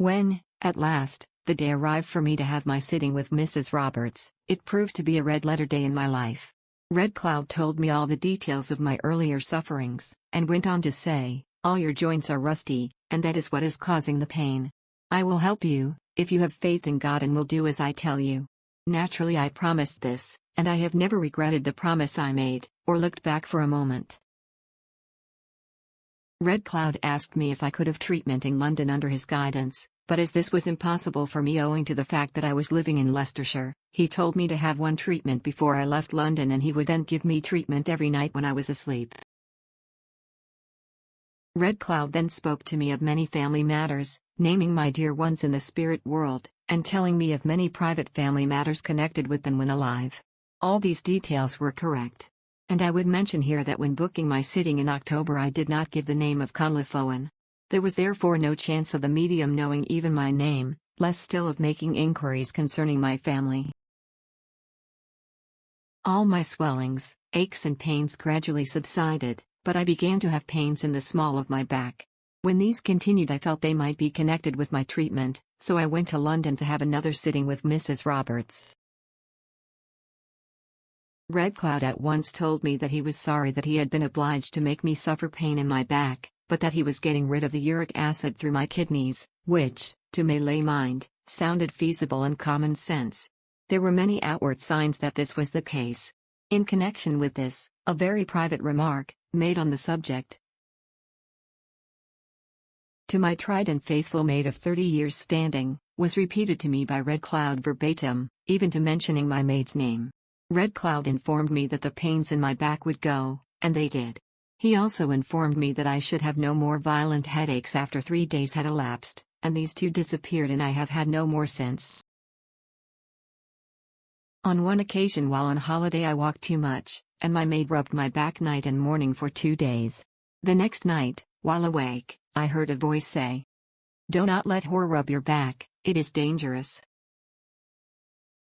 When, at last, the day arrived for me to have my sitting with Mrs. Roberts, it proved to be a red-letter day in my life. Red Cloud told me all the details of my earlier sufferings, and went on to say, "All your joints are rusty, and that is what is causing the pain. I will help you, if you have faith in God and will do as I tell you." Naturally I promised this, and I have never regretted the promise I made, or looked back for a moment. Red Cloud asked me if I could have treatment in London under his guidance, but as this was impossible for me owing to the fact that I was living in Leicestershire, he told me to have one treatment before I left London and he would then give me treatment every night when I was asleep. Red Cloud then spoke to me of many family matters, naming my dear ones in the spirit world, and telling me of many private family matters connected with them when alive. All these details were correct. And I would mention here that when booking my sitting in October I did not give the name of Owing. There was therefore no chance of the medium knowing even my name, less still of making inquiries concerning my family. All my swellings, aches and pains gradually subsided, but I began to have pains in the small of my back. When these continued I felt they might be connected with my treatment, so I went to London to have another sitting with Mrs. Roberts. Red Cloud at once told me that he was sorry that he had been obliged to make me suffer pain in my back, but that he was getting rid of the uric acid through my kidneys, which, to my lay mind, sounded feasible and common sense. There were many outward signs that this was the case. In connection with this, a very private remark, made on the subject, to my tried and faithful maid of 30 years standing, was repeated to me by Red Cloud verbatim, even to mentioning my maid's name. Red Cloud informed me that the pains in my back would go, and they did. He also informed me that I should have no more violent headaches after 3 days had elapsed, and these too disappeared and I have had no more since. On one occasion while on holiday I walked too much, and my maid rubbed my back night and morning for 2 days. The next night, while awake, I heard a voice say, "Do not let her rub your back, it is dangerous."